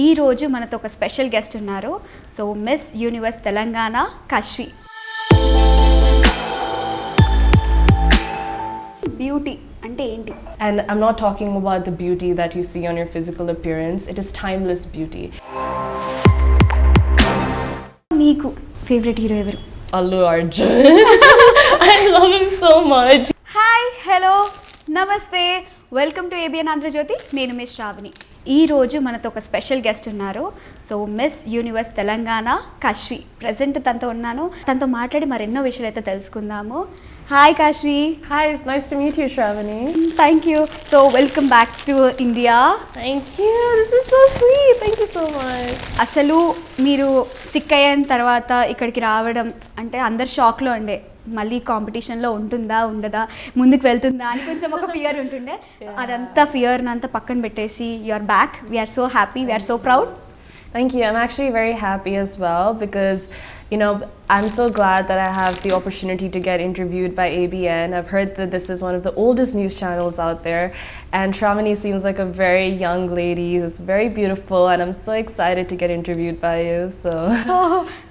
ఈ రోజు మనతో ఒక స్పెషల్ గెస్ట్ ఉన్నారు. So miss universe Telangana Kashvi. Beauty అంటే ఏంటి? And I'm not talking about the beauty that you see on your physical appearance. It is timeless beauty. మీకు ఫేవరెట్ హీరో ఎవరు? Allu Arjun. I love him so much. Hi, hello, namaste, welcome to ABN Andhra Jyothi. నేను miss Shravani. ఈ రోజు మనతో ఒక special guest ఉన్నారు. So miss universe Telangana Kashvi. Present తనతో ఉన్నాను. తనతో మాట్లాడి మరెన్నో విషయాలు అయితే తెలుసుకుందాము. Hi Kashvi. Hi, it's nice to meet you, Shravani. Thank you. So welcome back to India. Thank you. This is so sweet. Thank you so much. అసలు మీరు సిక్ అయిన తర్వాత ఇక్కడికి రావడం అంటే అందరు షాక్లో ఉండే, మళ్ళీ కాంపిటీషన్లో ఉంటుందా ఉండదా, ముందుకు వెళ్తుందా అని కొంచెం ఒక ఫియర్ ఉంటుండే. అదంతా ఫియర్ని అంతా పక్కన పెట్టేసి you are back. We are so happy, we are so proud. Thank you. I'm actually very happy as well because, you know, I'm so glad that I have the opportunity to get interviewed by ABN. I've heard that this is one of the oldest news channels out there, and Shravani seems like a very young lady who's very beautiful, and I'm so excited to get interviewed by you.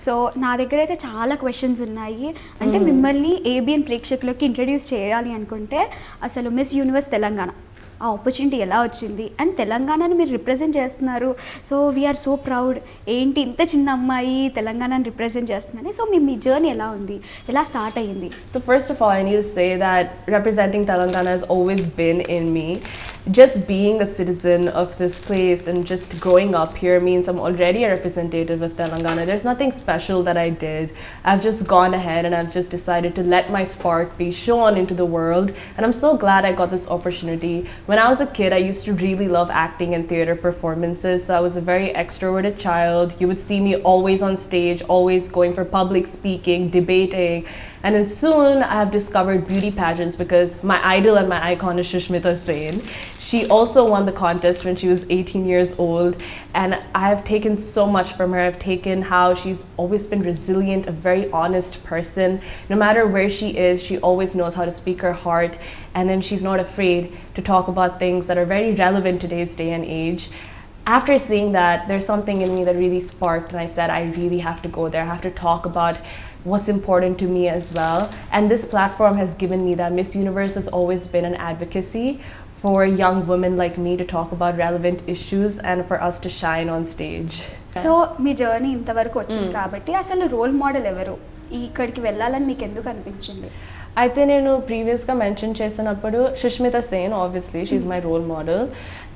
So నా దగ్గర అయితే చాలా questions ఉన్నాయి. అంటే మిమ్మల్ని ABN ప్రేక్షకులకి introduce చేయాలి అనుకుంటే అసలు మిస్ యూనివర్స్ తెలంగాణ ఆ ఆపర్చునిటీ ఎలా వచ్చింది, అండ్ తెలంగాణని మీరు రిప్రజెంట్ చేస్తున్నారు. So we are so proud. ఏంటి ఇంత చిన్న అమ్మాయి తెలంగాణని రిప్రజెంట్ చేస్తుందని. సో మీ జర్నీ ఎలా ఉంది, ఎలా స్టార్ట్ అయ్యింది? So first of all, I need to say that representing Telangana has always been in me. Just being a citizen of this place and just growing up here means I'm already a representative of Telangana. There's nothing special that I did. I've just gone ahead and I've just decided to let my spark be shown into the world, and I'm so glad I got this opportunity. When I was a kid, I used to really love acting and theater performances, so I was a very extroverted child. You would see me always on stage, always going for public speaking, debating. And then soon I have discovered beauty pageants because my idol and my icon is Sushmita Sen. She also won the contest when she was 18 years old, and I have taken so much from her. I've taken how she's always been resilient, a very honest person. No matter where she is, she always knows how to speak her heart, and then she's not afraid to talk about things that are very relevant today's day and age. After seeing that, there's something in me that really sparked, and I said, I really have to go there. I have to talk about what's important to me as well. And this platform has given me that. Miss Universe has always been an advocacy for young women like me to talk about relevant issues and for us to shine on stage. So me journey ఇంతవరకు వచ్చింది కాబట్టి అసలు role model ఎవరు, ఇక్కడికి వెళ్ళాలని మీకు ఎందుకు అనిపించింది? అయితే నేను ప్రీవియస్గా మెన్షన్ చేసినప్పుడు Sushmita Sen, obviously she's my role model.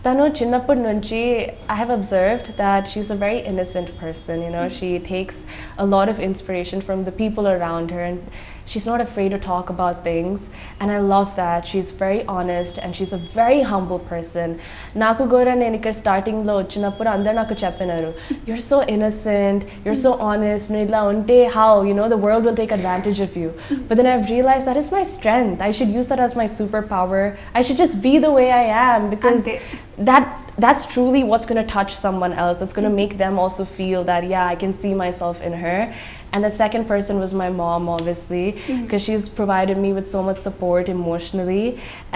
తను చిన్నప్పటి నుంచి I have observed that she's a very innocent person. You know, she takes a lot of inspiration from the people around her, and she's not afraid to talk about things, and I love that. She's very honest and she's a very humble person. Naku gora nenu ikkada starting lo vachinappudu andaru naku cheppinaru, you're so innocent, you're so honest, nu illa unte how, you know, the world will take advantage of you. But then I've realized that is my strength. I should use that as my superpower. I should just be the way I am, because that's truly what's going to touch someone else. That's going to make them also feel that, yeah, I can see myself in her. And the second person was my mom, obviously, because she's provided me with so much support emotionally,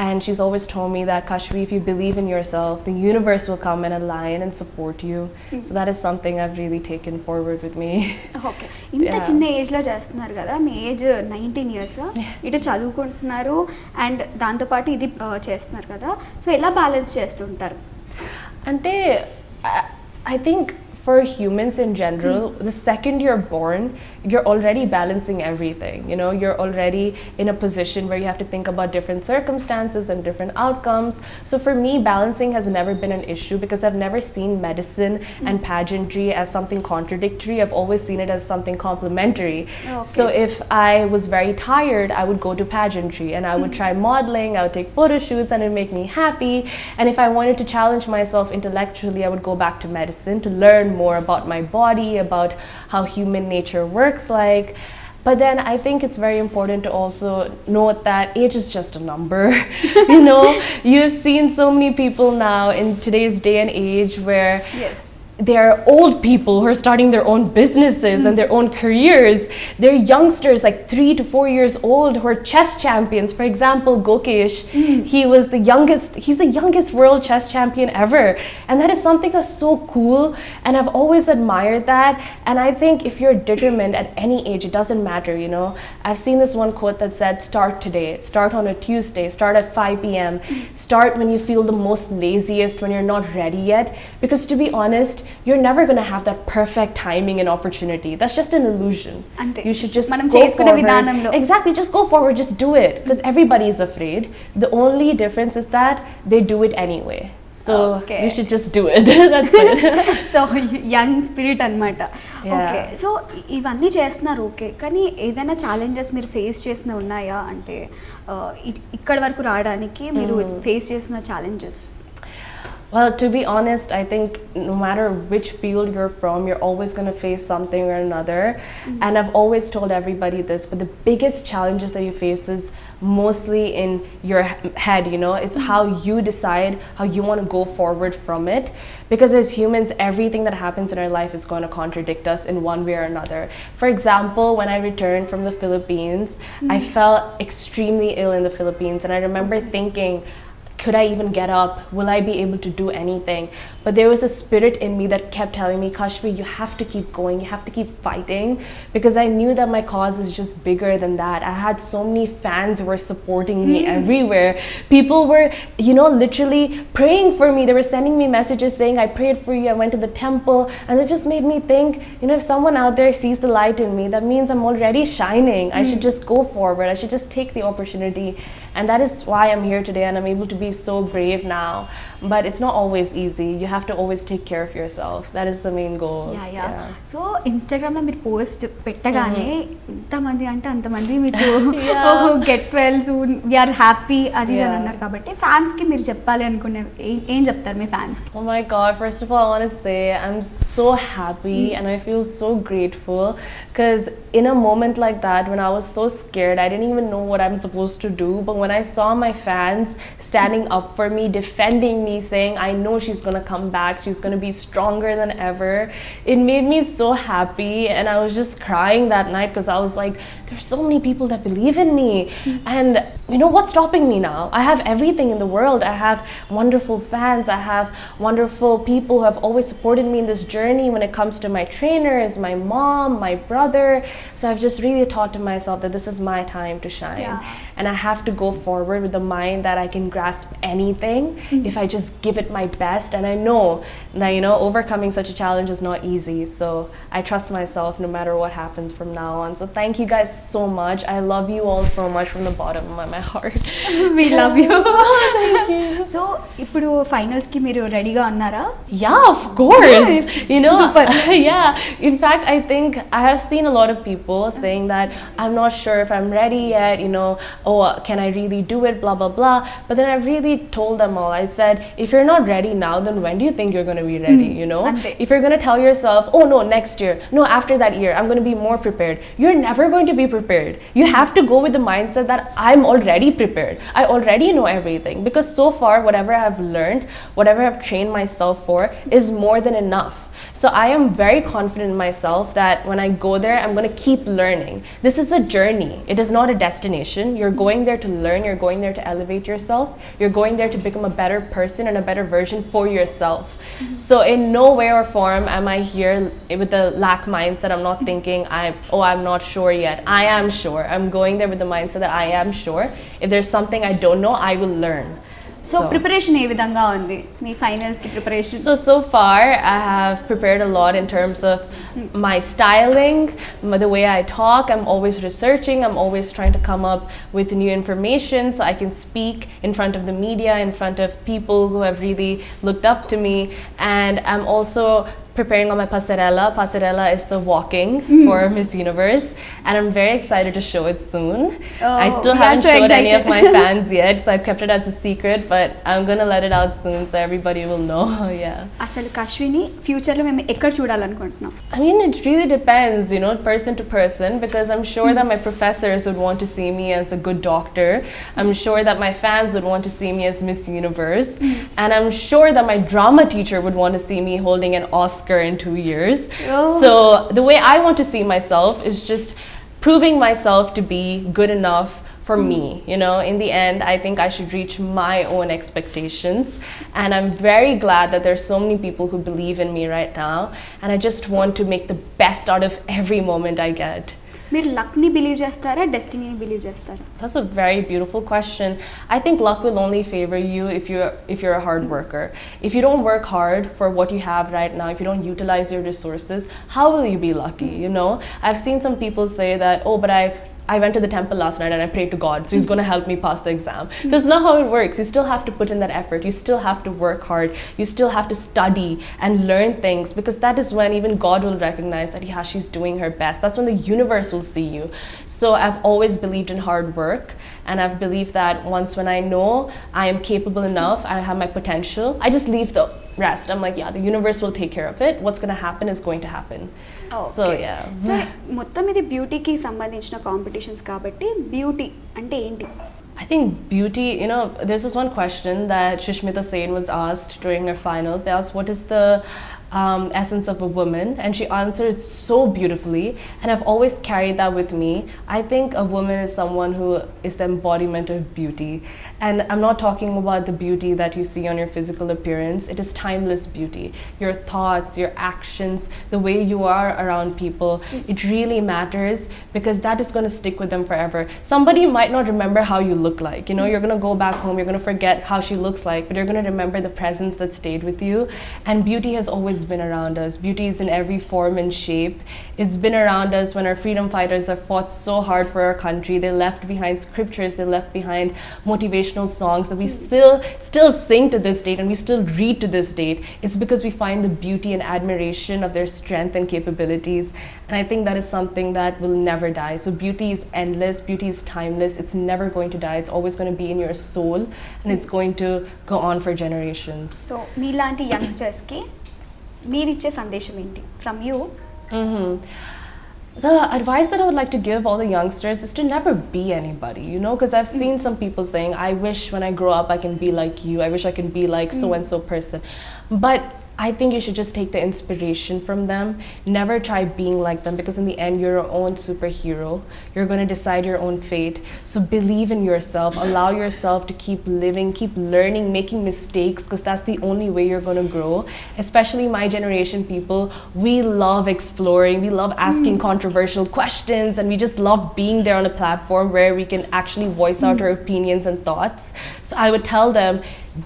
and she's always told me that, Kashvi, if you believe in yourself, the universe will come and align and support you. So that is something I've really taken forward with me. Okay, ఇంత చిన్న ఏజ్లో చేస్తున్నారు కదా, మీ age 19 years, ఇటు చదువుకుంటున్నారు and దాంతోపాటు ఇది చేస్తున్నారు కదా, సో ఎలా బ్యాలెన్స్ చేస్తుంటారు? Ante, I think for humans in general, the second you're born, you're already balancing everything. You know, you're already in a position where you have to think about different circumstances and different outcomes. So for me, balancing has never been an issue because I've never seen medicine and pageantry as something contradictory. I've always seen it as something complementary. Okay. So if I was very tired, I would go to pageantry and I would try modeling, I would take photo shoots, and it would make me happy. And if I wanted to challenge myself intellectually, I would go back to medicine to learn more about my body, about how human nature works like. But then I think it's very important to also note that age is just a number. You know, you've seen so many people now in today's day and age where they're old people who are starting their own businesses and their own careers. They're youngsters like 3 to 4 years old who are chess champions. For example, Gokesh, he's the youngest world chess champion ever. And that is something that's so cool. And I've always admired that. And I think if you're determined at any age, it doesn't matter, you know. I've seen this one quote that said, start today, start on a Tuesday, start at 5 p.m. Start when you feel the most laziest, when you're not ready yet. Because to be honest, you're never going to have that perfect timing and opportunity. That's just an illusion. Ante. You should just Manam go cheskune forward. vidhanamlo. Exactly, just go forward, just do it. Because everybody is afraid. The only difference is that they do it anyway. So Okay. you should just do it. That's it. So young spirit అనమాట. Yeah. Okay, so ఇవన్నీ చేస్తున్నారు okay, కానీ ఏదైనా challenges మీరు face చేసిన ఉన్నాయా అంటే ఇక్కడ వరకు రావడానికి మీరు ఫేస్ చేసిన challenges? Well, to be honest, I think no matter which field you're from, you're always going to face something or another. And I've always told everybody this, but the biggest challenges that you face is mostly in your head, you know. It's how you decide how you want to go forward from it. Because as humans, everything that happens in our life is going to contradict us in one way or another. For example, when I returned from the Philippines, I felt extremely ill in the Philippines. And I remember thinking, could I even get up? Will I be able to do anything? But there was a spirit in me that kept telling me, Kashvi, you have to keep going. You have to keep fighting. Because I knew that my cause is just bigger than that. I had so many fans who were supporting me everywhere. People were, you know, literally praying for me. They were sending me messages saying, I prayed for you. I went to the temple. And it just made me think, you know, if someone out there sees the light in me, that means I'm already shining. I should just go forward. I should just take the opportunity. And that is why I'm here today and I'm able to be so brave now. But it's not always easy. You have to always take care of yourself. That is the main goal. Yeah. So ఇన్స్టాగ్రామ్లో మీరు post పెట్టగానే ఎంతమంది అంటే అంతమంది మీకు get well soon we are happy అది అని అన్నారు కాబట్టి ఫ్యాన్స్కి మీరు చెప్పాలి అనుకునే ఏం చెప్తారు మీ ఫ్యాన్స్కి? Oh my God, first of all, I want to say I'm so happy and I feel so grateful because in a moment like that, when I was so scared, I didn't even know what I'm supposed to do. But when I saw my fans standing up for me, defending me, saying, I know she's going to come back, she's going to be stronger than ever, it made me so happy. And I was just crying that night because I was like, there's so many people that believe in me. And you know, what's stopping me now? I have everything in the world. I have wonderful fans. I have wonderful people who have always supported me in this journey when it comes to my trainers, my mom, my brother. So I've just really thought to myself that this is my time to shine. Yeah. And I have to go forward with the mind that I can grasp anything if I just give it my best. And I know that, you know, overcoming such a challenge is not easy. So I trust myself no matter what happens from now on. So thank you guys so much. I love you all so much from the bottom of my heart. We love you. Thank you. So ఇప్పుడు ఫైనల్స్కి మీరు రెడీగా ఉన్నారా? Yeah, of course. You know, Super. Yeah. In fact, I think I have seen a lot of people saying that I'm not sure if I'm ready yet, you know, oh, can I really do it, blah, blah, blah. But then I really told them all, I said, if you're not ready now, then when do you think you're going to be ready, you know? Ante. If you're going to tell yourself, oh no, next year, no, after that year, I'm going to be more prepared, you're never going to be prepared. You have to go with the mindset that I'm already prepared. I already know everything. Because so far, whatever I've learned, whatever I've trained myself for is more than enough. So I am very confident in myself that when I go there, I'm going to keep learning. This is a journey. It is not a destination. You're going there to learn. You're going there to elevate yourself. You're going there to become a better person and a better version for yourself. So in no way or form am I here with the lack mindset. I'm not thinking, I'm not sure yet. I am sure. I'm going there with the mindset that I am sure. If there's something I don't know, I will learn. So preparation ఏ విధంగా ఉంది మీ ఫైనల్స్కి preparation? So far I have prepared a lot in terms of my styling, the way I talk. I'm always researching. I'm always trying to come up with new information so I can speak in front of the media, in front of people who have really looked up to me. And I'm also preparing on my passerella. Passerella is the walking for Miss Universe, and I'm very excited to show it soon. I still haven't showed any of my fans yet, so I've kept it as a secret, but I'm gonna let it out soon so everybody will know. Yeah. అసలు కశ్విని ఫ్యూచర్లో మేము ఎక్కడ చూడాలనుకుంటున్నాం? I mean, it really depends, you know, person to person, because I'm sure that my professors would want to see me as a good doctor. I'm sure that my fans would want to see me as Miss Universe, and I'm sure that my drama teacher would want to see me holding an Oscar Oscar in 2 years. Oh. So the way I want to see myself is just proving myself to be good enough for me. You know, in the end, I think I should reach my own expectations, and I'm very glad that there's so many people who believe in me right now, and I just want to make the best out of every moment I get. మీరు లక్ని believe చేస్తారా, డెస్టినీని believe చేస్తారా? That's a very beautiful question. I think luck will only favor you if you're a hard worker. If you don't work hard for what you have right now, if you don't utilize your resources, how will you be lucky, you know? I've seen some people say that, oh, but I went to the temple last night and I prayed to God, so he's going to help me pass the exam. That's not how it works. You still have to put in that effort. You still have to work hard. You still have to study and learn things, because that is when even God will recognize that, yeah, she's doing her best. That's when the universe will see you. So I've always believed in hard work, and I've believed that once when I know I am capable enough, I have my potential, I just leave the rest. I'm like, yeah, the universe will take care of it. What's going to happen is going to happen. So yeah. సరే, మొత్తం ఇది బ్యూటీకి సంబంధించిన competitions కాబట్టి beauty అంటే ఏంటి? I think beauty, you know, there's this one question that Shushmita Sen was asked during her finals. They asked, what is the essence of a woman? And she answered so beautifully, and I've always carried that with me. I think a woman is someone who is the embodiment of beauty. And I'm not talking about the beauty that you see on your physical appearance. It is timeless beauty. Your thoughts, your actions, the way you are around people, it really matters, because that is going to stick with them forever. Somebody might not remember how you look like. You know, you're going to go back home, you're going to forget how she looks like, but you're going to remember the presence that stayed with you. And beauty has always been around us. Beauty is in every form and shape. It's been around us when our freedom fighters have fought so hard for our country. They left behind scriptures, they left behind motivational songs that we still sing to this date, and we still read to this date. It's because we find the beauty and admiration of their strength and capabilities. And I think that is something that will never die. So beauty is endless, beauty is timeless, it's never going to die. It's always going to be in your soul, and it's going to go on for generations. So మీలాంటి యంగ్స్టర్స్కి మీరిచ్చే సందేశం ఏంటి from you? The advice that I would like to give all the youngsters is to never be anybody, you know, because I've seen some people saying, I wish when I grow up I can be like you, I wish I can be like so and so person. But I think you should just take the inspiration from them. Never try being like them, because in the end you're your own superhero. You're going to decide your own fate. So believe in yourself. Allow yourself to keep living, keep learning, making mistakes, because that's the only way you're going to grow. Especially my generation people, we love exploring. We love asking controversial questions, and we just love being there on a platform where we can actually voice out our opinions and thoughts. So I would tell them,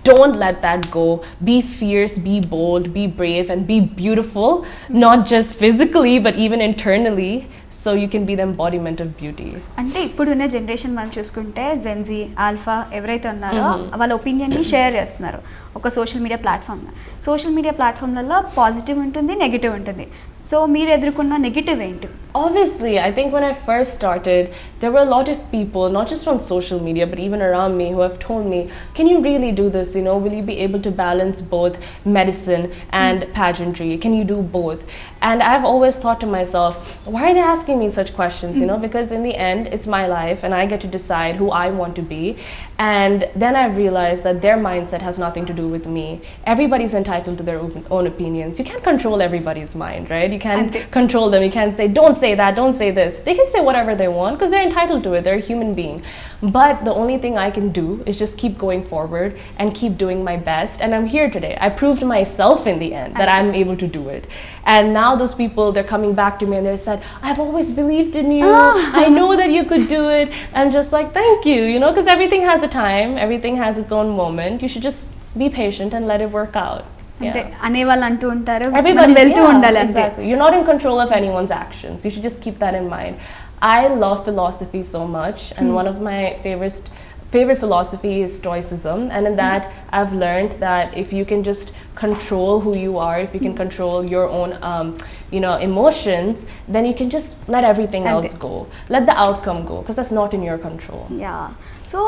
don't let that go. Be fierce, be bold, be brave, and be beautiful, not just physically, but even internally, so you can be the embodiment of beauty. అంటే ఇప్పుడున్న generation మనం చూసుకుంటే Gen Z, alpha ఎవరైతే ఉన్నారో వాళ్ళ ఒపీనియన్ని share చేస్తున్నారు ఒక social media ప్లాట్ఫామ్లో. సోషల్ మీడియా ప్లాట్ఫామ్లలో పాజిటివ్ ఉంటుంది, నెగిటివ్ ఉంటుంది. సో మీరు ఎదుర్కొన్న నెగిటివ్ ఏంటి? Obviously, I think when I first started, there were a lot of people, not just on social media, but even around me, who have told me, can you really do this? You know, will you be able to balance both medicine and pageantry? Can you do both? And I've always thought to myself, why are they asking me such questions? You know, because in the end, it's my life, and I get to decide who I want to be. And then I realized that their mindset has nothing to do with me. Everybody's entitled to their own opinions. You can't control everybody's mind, right? You can't control them. You can't say, don't say that, don't say this. They can say whatever they want, because they're entitled to it. They're a human being. But the only thing I can do is just keep going forward and keep doing my best. And I'm here today. I proved myself in the end that I'm able to do it. And now those people, they're coming back to me and they said, I've always believed in you. I know that you could do it. I'm just like, thank you, you know, because everything has a time. Everything has its own moment. You should just be patient and let it work out. అంటే అనేవాళ్ళు అంటూ ఉంటారు, Everybody వెళ్తూ ఉండాలి అంతే. exactly. You're not in control of anyone's actions. You should just keep that in mind. I love philosophy so much, and one of my favorite philosophy is Stoicism, and in that I've learned that if you can just control who you are, if you can control your own you know, emotions, then you can just let everything else go. Let the outcome go, because that's not in your control. Yeah. So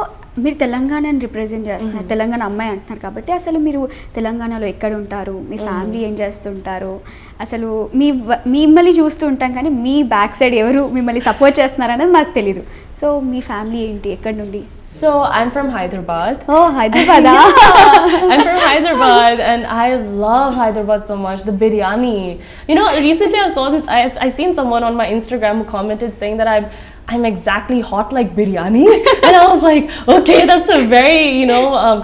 మీరు తెలంగాణని represent చేస్తున్నారు, తెలంగాణ అమ్మాయి అంటున్నారు కాబట్టి అసలు మీరు తెలంగాణలో ఎక్కడ ఉంటారు, మీ ఫ్యామిలీ ఏం చేస్తుంటారు, అసలు మిమ్మల్ని చూస్తూ ఉంటాం కానీ మీ బ్యాక్ సైడ్ ఎవరు మిమ్మల్ని సపోర్ట్ చేస్తున్నారనేది మాకు తెలీదు. సో మీ ఫ్యామిలీ ఏంటి, ఎక్కడి నుండి? So I'm from Hyderabad. Oh, Hyderabad. Yeah, I'm from Hyderabad, and I love Hyderabad so much. The biryani. You know, recently I saw this. I seen someone on my Instagram who commented saying that I'm exactly hot like biryani, and I was like, okay, that's a very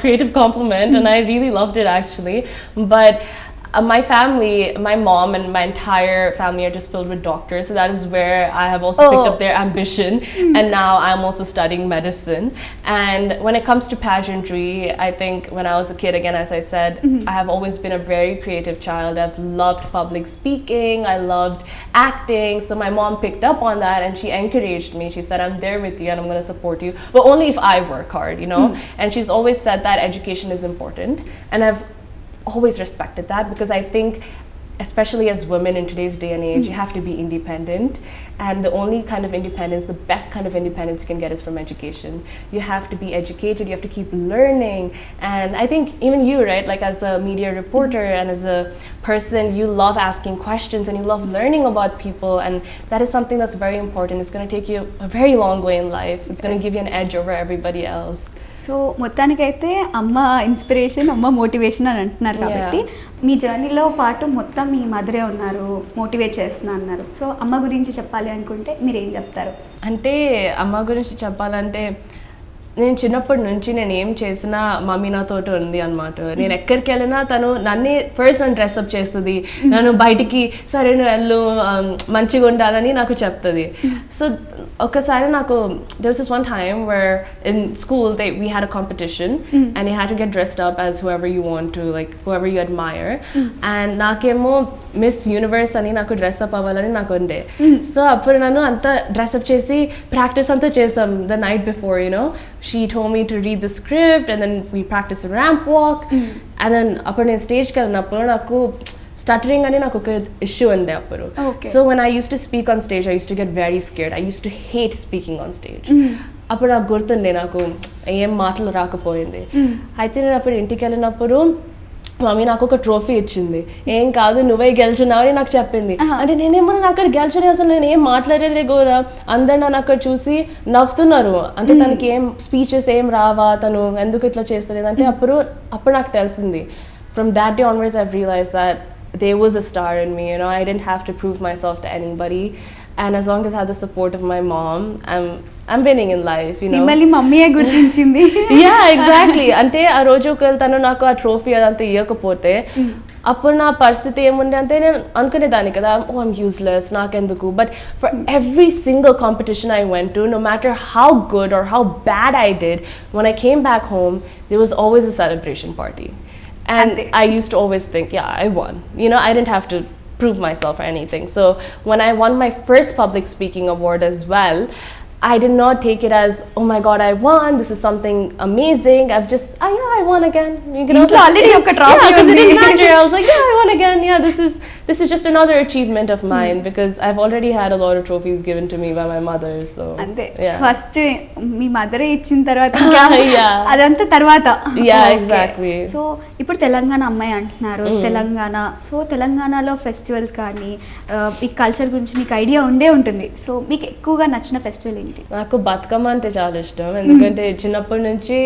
creative compliment, and I really loved it actually. But my family, my mom and my entire family are just filled with doctors, so that is where I have also picked up their ambition, and now I'm also studying medicine. And when it comes to pageantry, I think when I was a kid, again, as I said, I have always been a very creative child. I've loved public speaking, I loved acting, so my mom picked up on that and she encouraged me. She said, I'm there with you and I'm going to support you, but only if I work hard, and she's always said that education is important, and I've always respected that, because I think especially as women in today's day and age, you have to be independent, and the only kind of independence, the best kind of independence you can get is from education. You have to be educated, you have to keep learning, and I think even you, right, like as a media reporter and as a person, you love asking questions and you love learning about people, and that is something that's very important. It's going to take you a very long way in life. It's going to give you an edge over everybody else. So మొత్తానికైతే అమ్మ inspiration, అమ్మ motivation అని అంటున్నారు కాబట్టి మీ జర్నీలో పాటు మొత్తం మీ మదరే ఉన్నారు, మోటివేట్ చేస్తున్నా అన్నారు. సో అమ్మ గురించి చెప్పాలి అనుకుంటే మీరు ఏం చెప్తారు? అంటే అమ్మ గురించి చెప్పాలంటే, నేను చిన్నప్పటి నుంచి నేను ఏం చేసినా మమ్మీ నాతో ఉంది అనమాట. నేను ఎక్కడికి వెళ్ళినా తను నన్నే ఫస్ట్ నన్ను డ్రెస్అప్ చేస్తుంది, నన్ను బయటికి సరే నువ్వు వెళ్ళు మంచిగా ఉండాలని నాకు చెప్తుంది. సో ఒకసారి నాకు there was this one time where in school we had a competition and you had to get dressed up as whoever you want to, like whoever you admire, and నాకేమో మిస్ యూనివర్స్ అని నాకు dress up అవ్వాలని నాకు ఉండే. So అప్పుడు నన్ను అంతా dress up చేసి ప్రాక్టీస్ అంతా చేసాం the night before, she told me to read the script and then we practiced a ramp walk, and then అప్పుడు నేను స్టేజ్కి వెళ్ళినప్పుడు నాకు స్టటరింగ్ అని నాకు ఒక ఇష్యూ ఉంది అప్పుడు. So when I used to speak on stage, I used to get very scared. I used to hate speaking on stage. అప్పుడు నాకు గుర్తుండే నాకు ఏం మాటలు రాకపోయింది. అయితే నేను అప్పుడు ఇంటికి వెళ్ళినప్పుడు మమ్మీ నాకు ఒక ట్రోఫీ ఇచ్చింది. ఏం కాదు నువ్వే గెలిచినావు అని నాకు చెప్పింది. అంటే నేనేమన్నా అక్కడ గెలిచని అసలు నేను ఏం మాట్లాడేది కూడా, అందరు నన్ను అక్కడ చూసి నవ్వుతున్నారు. అంటే తనకి ఏం స్పీచెస్ ఏం రావా, తను ఎందుకు ఇట్లా చేస్తలేదు అంటే అప్పుడు నాకు తెలిసింది. From that day onwards I've realized that there was a star in me, I didn't have to prove myself to anybody, and as long as I had the support of my mom, I'm winning in life, మిమ్మల్ని మమ్మీయే గుర్తించింది. Yeah, exactly. అంటే ఆ రోజు ఒకవేళ తను నాకు ఆ trophy అదంతా ఇవ్వకపోతే అప్పుడు నా పరిస్థితి ఏముండే అంటే నేను అనుకునేదాన్ని కదా, I'm useless, నాకెందుకు. But for every single competition I went to, no matter how good or how bad I did, when I came back home, there was always a celebration party. And I used to always think, yeah, I won. I didn't have to prove myself or anything. So when I won my first public speaking award as well, I did not take it as, oh my god, I won, this is something amazing. I've just, yeah, I won again. Already oka trophy. Yeah, because it didn't matter. I was like, yeah, I won again. Yeah, this is just another achievement of mine, because I've already had a lot of trophies given to me by my mother. So ante first మీ మదరే ఇచ్చిన తర్వాత అదంతా తర్వాత. Yeah, exactly. So ఇప్పుడు తెలంగాణ అమ్మాయి అంటున్నారు, Telangana. So తెలంగాణలో festivals కానీ ఈ కల్చర్ గురించి మీకు ఐడియా ఉండే ఉంటుంది. సో మీకు ఎక్కువగా నచ్చిన ఫెస్టివల్ ఏంటి? నాకు బతుకమ్మ అంటే చాలా ఇష్టం. ఎందుకంటే చిన్నప్పటి నుంచి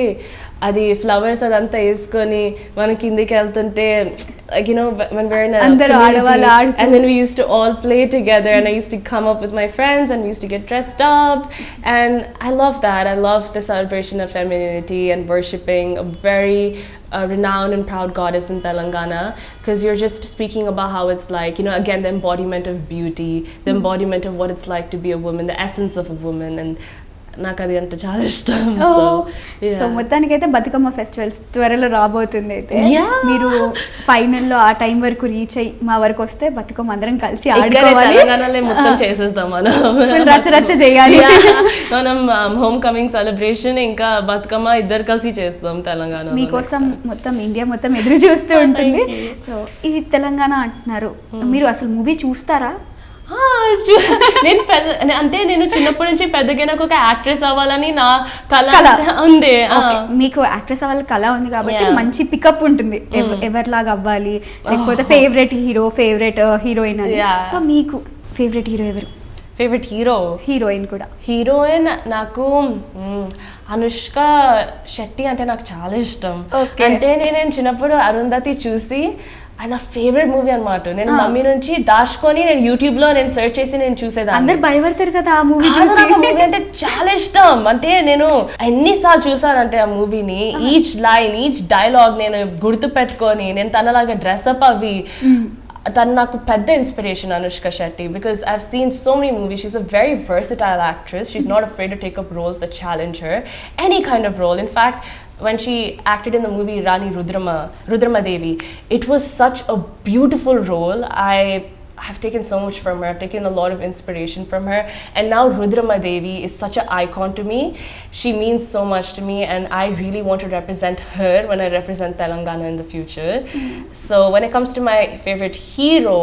అది ఫ్లవర్స్ అదంతా వేసుకొని మన కిందికి వెళ్తుంటే, like when we're in a community, and then we used to all play together, and I used to come up with my friends and we used to get dressed up, and I love that. I love the celebration of femininity and worshipping a very renowned and proud goddess in Telangana, because you're just speaking about how it's like, again, the embodiment of beauty, the embodiment of what it's like to be a woman, the essence of a woman, and నాకు అది అంటే చాలా ఇష్టం. So మొత్తానికైతే Bathukamma festivals త్వరలో రాబోతుంది. అయితే మీరు ఫైనల్లో ఆ టైం వరకు రీచ్ అయ్యి మా వరకు వస్తే బతుకమ్మ అందరం కలిసి ఆడుకోవాలి. తెలంగాణలో మొత్తం చేసేస్తాం మనం, రచ్చ చేయాలి మనం. హోమ్ కమింగ్ సెలబ్రేషన్ ఇంకా బతుకమ్మ ఇద్దరు కలిసి చేస్తాం తెలంగాణ. మీకోసం మొత్తం ఇండియా మొత్తం ఎదురు చూస్తూ ఉంటుంది. సో ఈ తెలంగాణ అంటున్నారు, మీరు అసలు మూవీ చూస్తారా? నేను చిన్నప్పటి నుంచి పెద్దగా నాకు ఒక యాక్ట్రెస్ అవ్వాలని నా కళ ఉంది. మీకు యాక్ట్రెస్ అవ్వాలని కళ ఉంది కాబట్టి మంచి పికప్ ఉంటుంది, ఎవరిలాగా అవ్వాలి, లేకపోతే ఫేవరెట్ హీరో, ఫేవరెట్ హీరోయిన్ అని. సో మీకు ఫేవరెట్ హీరో ఎవరు? ఫేవరెట్ హీరోయిన్ కూడా హీరోయిన్ నాకు అనుష్క శెట్టి అంటే నాకు చాలా ఇష్టం. అంటే నేను చిన్నప్పుడు అరుంధతి చూసి నా ఫేవరెట్ మూవీ అన్నమాట. నేను మమ్మీ నుంచి దాచుకొని నేను యూట్యూబ్ లో నేను సెర్చ్ చేసి నేను చూసేదాన్ని. అందరు భయపడతారు కదా ఆ మూవీ మూవీ అంటే చాలా ఇష్టం. అంటే నేను ఎన్నిసార్లు చూసానంటే ఆ మూవీని, ఈచ్ లైన్ ఈచ్ డైలాగ్ నేను గుర్తు పెట్టుకొని నేను తనలాగా డ్రెస్అప్ అవి. తను నాకు పెద్ద inspiration Anushka Shetty, because I've seen so many movies. She's a very versatile actress. She's not afraid to take up roles that challenge her, any kind of role. In fact, when she acted in the movie Rani Rudrama Devi, it was such a beautiful role. I've taken so much from her. I've taken a lot of inspiration from her. And now Rudrama Devi is such an icon to me. She means so much to me, and I really want to represent her when I represent Telangana in the future. So when it comes to my favorite hero,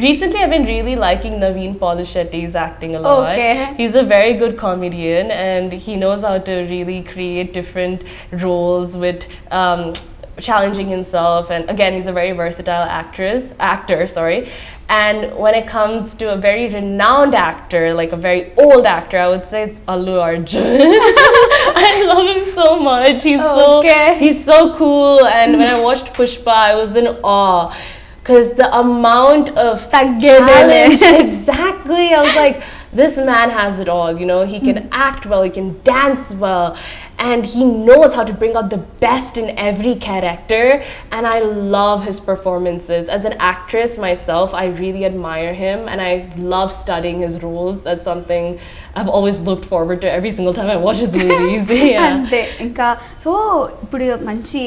recently I've been really liking Naveen Polishetty's acting a lot. He's a very good comedian, and he knows how to really create different roles with challenging himself, and again he's a very versatile actor. And when it comes to a very renowned actor, like a very old actor, I would say it's Allu Arjun. I love him so much. He's so cool, and when I watched Pushpa I was in awe, because the amount of talent. Exactly, I was like, this man has it all, you know. He can act well, he can dance well, and he knows how to bring out the best in every character, and I love his performances. As an actress myself, I really admire him, and I love studying his roles. That's something I've always looked forward to every single time I watch his movies. అంతే. ఇంకా so ఇప్పుడు మంచి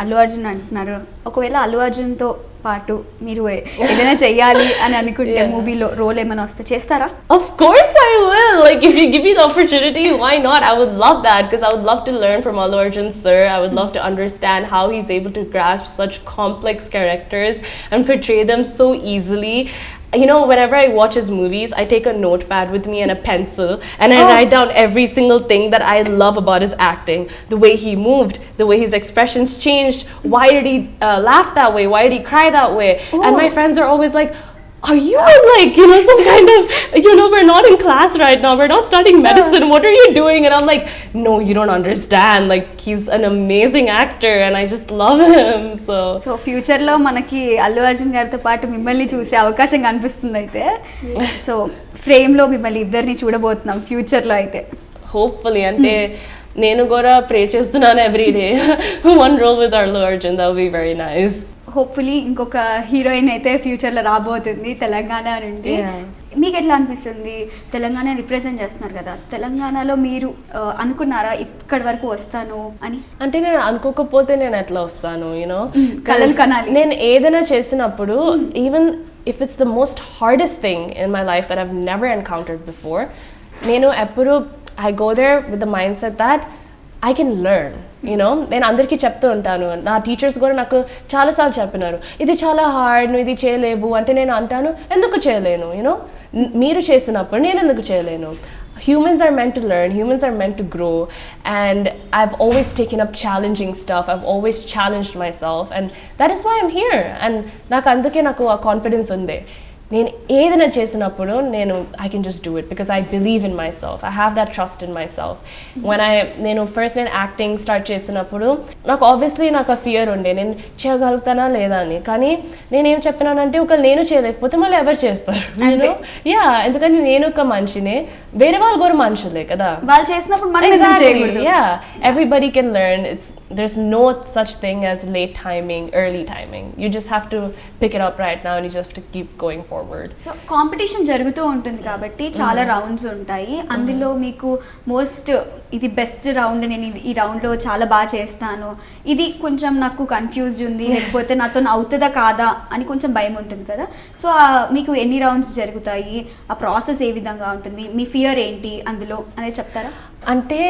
అల్లు అర్జున్ అంటున్నారు, ఒకవేళ అల్లు అర్జున్తో పాటు మీరు ఏదైనా చెయ్యాలి అని అనుకుంటే మూవీలో రోల్ ఏమైనా వస్తే చేస్తారా? Of course I will. Like, if you give me the opportunity, why not? I would love that, because I would love to learn from Allu Arjun sir. I would love to understand how he's able to grasp such complex characters and portray them so easily. You know, whenever I watch his movies, I take a notepad with me and a pencil, and I write down every single thing that I love about his acting. The way he moved, the way his expressions changed. Why did he laugh that way? Why did he cry that way? And my friends are always like, are you like, you know, some kind of, you know, we're not in class right now, we're not studying medicine, what are you doing? And I'm like, no, you don't understand, like, he's an amazing actor and I just love him. So future lo manaki Allu Arjun gartho paatu mimmalni choose avakasham kanipistundi aithe. So frame lo mimmalni iddarni chudabothunam future lo aithe, hopefully. Ante nenu gora pray chestunanu every day one role with Allu Arjun, that would be very nice. Hopefully ఇంకొక heroine అయితే ఫ్యూచర్లో రాబోతుంది తెలంగాణ నుండి. మీకు ఎట్లా అనిపిస్తుంది? Telangana represent చేస్తున్నారు కదా, తెలంగాణలో మీరు అనుకున్నారా ఇక్కడి వరకు వస్తాను అని? అంటే నేను అనుకోకపోతే నేను ఎట్లా వస్తాను, యూనో, కలలు కనాలి. నేను ఏదైనా చేసినప్పుడు, even if it's the most hardest thing in my life that I've never encountered before, nenu eppudu I go there with the mindset that I can learn, you know. నేను అందరికీ చెప్తూ ఉంటాను, నా టీచర్స్ కూడా నాకు చాలాసార్లు చెప్పినారు, ఇది చాలా హార్డ్, నువ్వు ఇది చేయలేవు అంటే నేను అంటాను, ఎందుకు చేయలేను, యూనో, మీరు చేసినప్పుడు నేను ఎందుకు చేయలేను. Humans are meant to learn, humans are meant to grow, and I've always taken up challenging stuff, I've always challenged myself, and that is why I'm here. And నాకు అందుకే నాకు ఆ కాన్ఫిడెన్స్ ఉంది. నేను ఏదైనా చేసినప్పుడు I can just do it because I believe in myself. I have that trust in myself. When నేను acting start చేసినప్పుడు నాకు ఆబ్వియస్లీ నాకు ఆ ఫియర్ ఉండే, నేను చేయగలుగుతానా లేదా అని. కానీ నేనేం చెప్పినానంటే, ఒకళ్ళు నేను చేయలేకపోతే మళ్ళీ ఎవరు చేస్తారు, యా, ఎందుకంటే నేను ఒక మనిషినే, వేరే వాళ్ళు కూడా మనుషులే కదా, వాళ్ళు చేసినప్పుడు మనం చేయకూడదు. Yeah, everybody can learn. There's no such thing as late timing, early timing. You just have to pick it up right now and you just have to keep going forward. Competition జరుగుతూ ఉంటుంది కాబట్టి చాలా rounds ఉంటాయి. అందులో మీకు most ఇది best round, నేను ఈ రౌండ్లో చాలా బాగా చేస్తాను, ఇది కొంచెం నాకు కన్ఫ్యూజ్డ్ ఉంది, లేకపోతే నాతో అవుతుందా కాదా అని కొంచెం భయం ఉంటుంది కదా. సో మీకు ఎన్ని రౌండ్స్ జరుగుతాయి, ఆ ప్రాసెస్ ఏ విధంగా ఉంటుంది, మీ ఫియర్ ఏంటి అందులో అనేది చెప్తారా? అంటే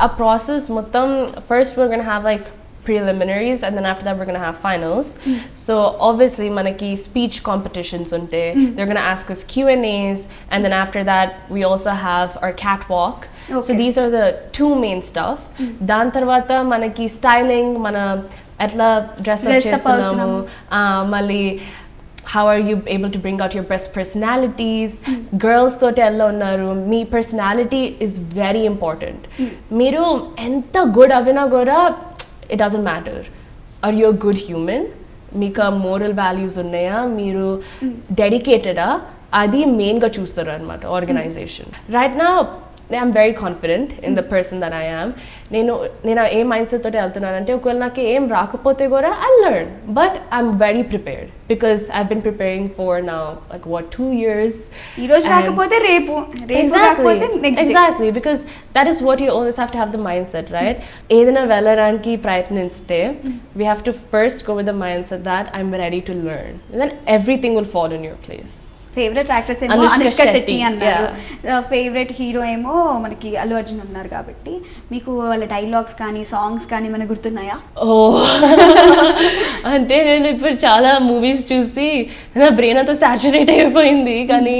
ఆ ప్రాసెస్ మొత్తం, first we're going to have like preliminaries, and then after that we're going to have finals. So obviously manaki speech competitions unte, they're going to ask us Q&As, and then after that we also have our catwalk. So these are the two main stuff. Dan tarvata manaki styling, mana atla dress up chestunnamo, mali how are you able to bring out your best personalities? Girls toti ella unnaru. Me personality is very important. Meeru enta good avina goda, it doesn't matter. Are you a good human? Meeka moral values unnaya? Meeru dedicated ah? Adi main ga chustaru anamata organization. Right now I'm very confident in the person that I am. నేను ఏ mind set తోటి వెళ్తున్నానంటే ఒకవేళ నాకు ఏం రాకపోతే కూడా I'll learn. But I'm very prepared because I've been preparing for now like what 2 years. ఈ రోజు రాకపోతే రేపు రాకపోతే next Exactly, because that is what you always have to have the mindset, right? ఏదైనా వెళ్ళడానికి ప్రయత్నిస్తే we have to first go with the mindset that I'm ready to learn. And then everything will fall in your place. Favourite actress ఏమో అనుష్క శెట్టి అన్నారు, favourite hero ఏమో మనకి అల్లు అర్జున్ ఉన్నారు. కాబట్టి మీకు వాళ్ళ డైలాగ్స్ కానీ సాంగ్స్ కానీ ఏమైనా గుర్తున్నాయా? అంటే నేను ఇప్పుడు చాలా మూవీస్ చూసి నా బ్రెయిన్ అంతా సాచురేట్ అయిపోయింది. కానీ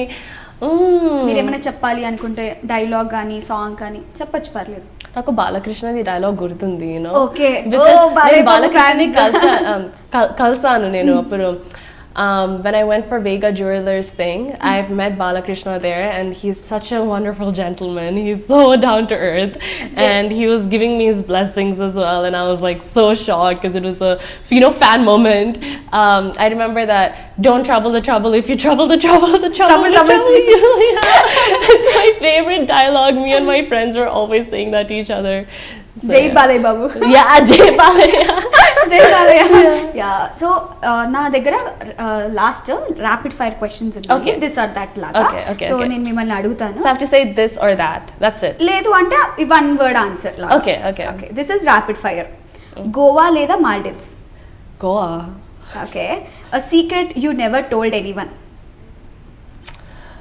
మీరేమైనా చెప్పాలి అనుకుంటే డైలాగ్ కానీ సాంగ్ కానీ చెప్పొచ్చు, పర్లేదు. నాకు బాలకృష్ణది డైలాగ్ గుర్తుంది. బాలకృష్ణ కలిసాను నేను అప్పుడు. When I went for Vega Jewelers thing, I've met Balakrishna there, and he's such a wonderful gentleman. He's so down to earth, and he was giving me his blessings as well, and I was like so shocked because it was a fan moment. I remember that, don't trouble the trouble, if you trouble the trouble, the trouble will trouble you. It's my favorite dialogue. Me and my friends were always saying that to each other. So, జై Balayya Babu. Yeah, జై బాలయ్య. జై Balayya. Yeah. So నా దగ్గర last rapid fire questions ఉన్నాయి. This are that లాగా. So నేను మిమ్మల్ని అడుగుతాను. So I have to say this or that. That's it. లేదు అంటే వన్ వర్డ్ ఆన్సర్ లాగా. Okay. This is rapid fire. Goa లేదా మాల్డివ్స్? Goa. Okay. A secret you never told anyone.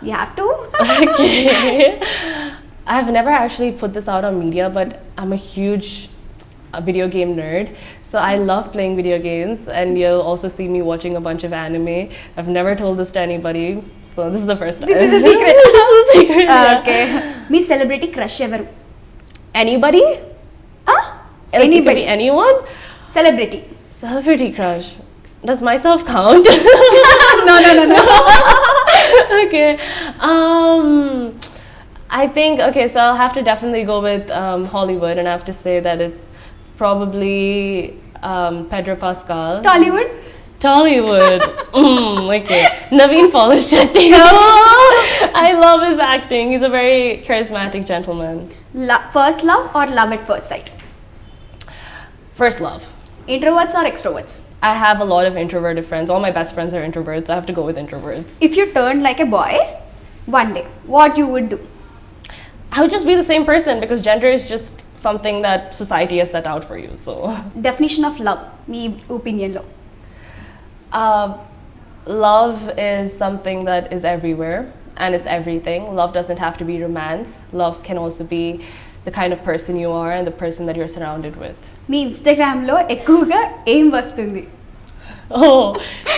You have to. Okay. I've never actually put this out on media, but I'm a huge video game nerd. So I love playing video games, and you'll also see me watching a bunch of anime. I've never told this to anybody, so this is the first time. This is a secret. This is a secret. Okay. Me celebrity crush ever? Anybody? Anybody? It could be anyone? Celebrity crush. Does myself count? No. Okay. I think, okay, so I'll have to definitely go with Hollywood, and I have to say that it's probably Pedro Pascal. Tollywood. Okay. Naveen Polishetty. I love his acting. He's a very charismatic gentleman. First love or love at first sight? First love. Introverts or extroverts? I have a lot of introverted friends. All my best friends are introverts. I have to go with introverts. If you turned like a boy one day, what you would do? I would just be the same person, because gender is just something that society has set out for you. So definition of love, me opinion lo. Love is something that is everywhere, and it's everything. Love doesn't have to be romance. Love can also be the kind of person you are and the person that you're surrounded with. Me Instagram లో ఎక్కువగా ఏం వస్తుంది? Oh,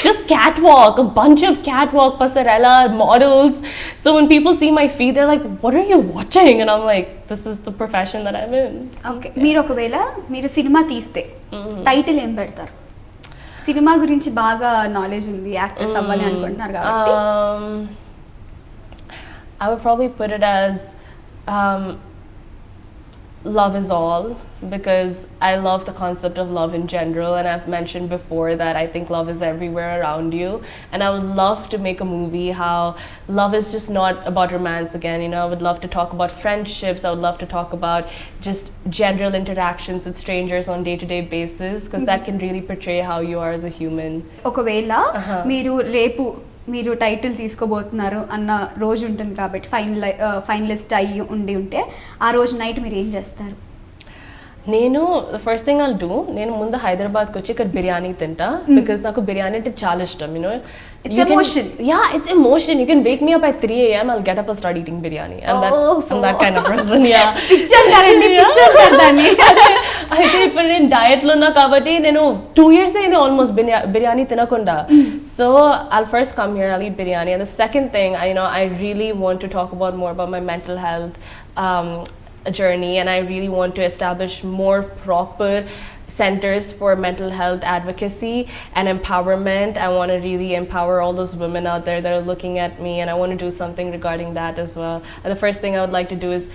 just catwalk, a bunch of catwalk, passerella, models. So when people see my feed, they're like, what are you watching? And I'm like, this is the profession that I'm in. Okay. మీరు ఒకవేళ cinema తీస్తే title ఏం పెడతారు? Cinema గురించి బాగా knowledge ఉంది, actors అవ్వాలి అనుకుంటున్నారు కాబట్టి. I would probably put it as love is all, because I love the concept of love in general, and I've mentioned before that I think love is everywhere around you, and I would love to make a movie how love is just not about romance again. I would love to talk about friendships. I would love to talk about just general interactions with strangers on day-to-day basis, because that can really portray how you are as a human. ఒకవేళ మీరు title తీసుకోబోతున్నారు అన్న రోజు ఉంటుంది కాబట్టి, finalist అయ్యి ఉంటే ఆ రోజు నైట్ మీరు ఏం చేస్తారు? నేను the first thing I'll do, నేను ముందు హైదరాబాద్కి వచ్చి ఇక్కడ బిర్యానీ తింటా, because నాకు బిర్యానీ అంటే చాలా ఇష్టం. It's emotion. Yeah, it's emotion. You can wake me up at 3 a.m. I'll get up and start eating biryani. I'm that kind of person. Yeah. అయితే ఇప్పుడు నేను డయట్లో ఉన్నా కాబట్టి నేను 2 years అయింది ఆల్మోస్ట్ బిర్యానీ తినకుండా. So I'll first come here, I'll eat biryani. And the second thing, I really want to talk more about my mental health journey, and I really want to establish more proper centers for mental health advocacy and empowerment. I want to really empower all those women out there that are looking at me, and I want to do something regarding that as well. And the first thing I would like to do is,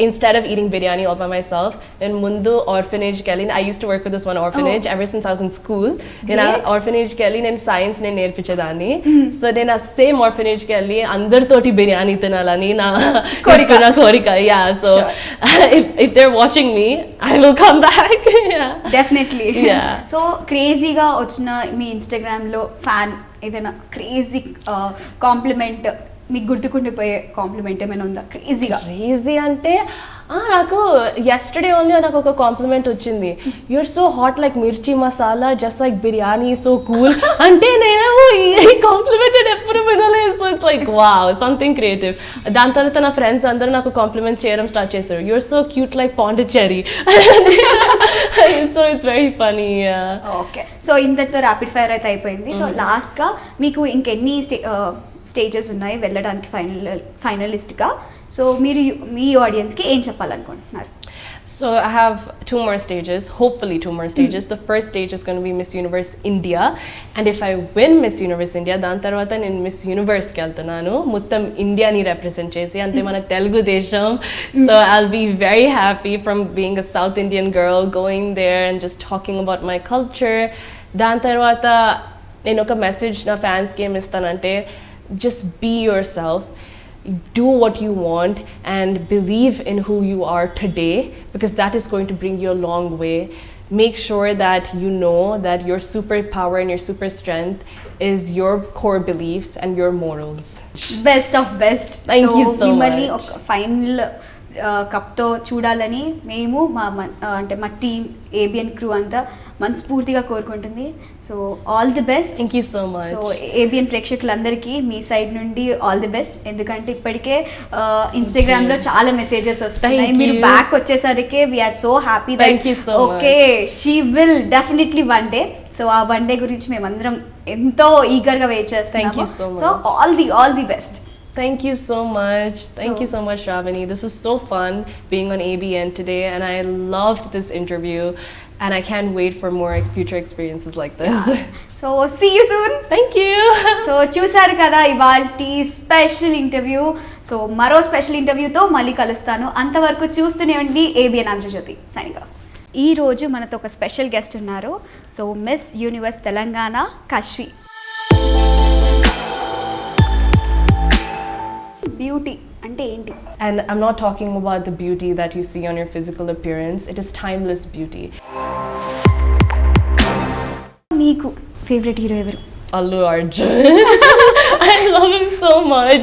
instead of eating biryani all by myself, in Mundu orphanage kelli, I used to work with this one orphanage ever since I was in school. Then orphanage kelli and science ne nerpichadani. So then same orphanage kelli andar toti biryani tinalani na korika. Yeah, so if they're watching me, I will come back. Yeah. Definitely. Yeah. So crazy ga ochina me Instagram లో fan ఏదైనా crazy compliment మీకు గుర్తుకుండిపోయే complement ఏమైనా ఉందా క్రేజీగా? Crazy అంటే నాకు yesterday only నాకు ఒక కాంప్లిమెంట్ వచ్చింది. యూఆర్ సో హాట్ లైక్ మిర్చి masala, just like biryani, so cool. అంటే నేనేమో ఈ కాంప్లిమెంట్ ఎప్పుడు వినలేదు. So it's like wow, something creative. దాని తర్వాత నా ఫ్రెండ్స్ అందరూ నాకు కాంప్లిమెంట్ చేయడం స్టార్ట్ చేశారు. You're so cute like Pondicherry. So it's very funny. Okay, so ఇంతతో ర్యాపిడ్ ఫైర్ అయితే అయిపోయింది. సో లాస్ట్గా మీకు ఇంకెన్ని స్టేజెస్ ఉన్నాయి వెళ్ళడానికి ఫైనలిస్ట్గా? సో మీరు మీ ఆడియన్స్కి ఏం చెప్పాలనుకుంటున్నారు? So I have 2 more stages, hopefully 2 more stages. The first stage is going to be Miss Universe India, and if I win Miss Universe India, dan tarvata nen Miss Universe ki veltunanu, mottam India ni represent chesi ante mana Telugu desham. So I'll be very happy from being a South Indian girl going there and just talking about my culture. Dan tarvata nenu oka message na fans ki em istanante, just be yourself. Do what you want and believe in who you are today, because that is going to bring you a long way. Make sure that you know that your superpower and your super strength is your core beliefs and your morals. Best of best. Thank you so మిమ్మల్ని much. ఒక final కప్తో చూడాలని మేము అంటే మా team ABN crew అంతా మనస్ఫూర్తిగా కోరుకుంటుంది. So all the best. Thank you so much. So ABN ప్రేక్షకులందరికీ మీ సైడ్ నుండి ఆల్ ది బెస్ట్. ఎందుకంటే ఇప్పటికే ఇన్స్టాగ్రామ్లో చాలా మెసేజెస్ వస్తున్నాయి. మీరు బ్యాక్ వచ్చేసరికి we are so happy. Thank you so much. Okay, she will definitely one day. So ఆ వన్ డే గురించి మేమందరం ఎంతో ఈగర్గా వెయిట్ చేస్తాం. Thank you so much. So all the best. Thank you so much. Thank you so much, Ravani. This was so fun being on ABN today, and I loved this interview, and I can't wait for more future experiences like this. So see you soon. Thank you. So చూసారు కదా ఇవాల్టి special interview. So మరో special ఇంటర్వ్యూతో మళ్ళీ కలుస్తాను. అంతవరకు చూస్తూనే ఉండి ABN Andhra Jyothi signing off. ఈ రోజు మనతో ఒక స్పెషల్ గెస్ట్ ఉన్నారు. So miss universe Telangana Kashvi. Beauty అంటే ఏంటి? And I'm not talking about the beauty that you see on your physical appearance. It is timeless beauty. మీకు ఫేవరెట్ హీరో ఎవరు? Allu Arjun. I love him so much.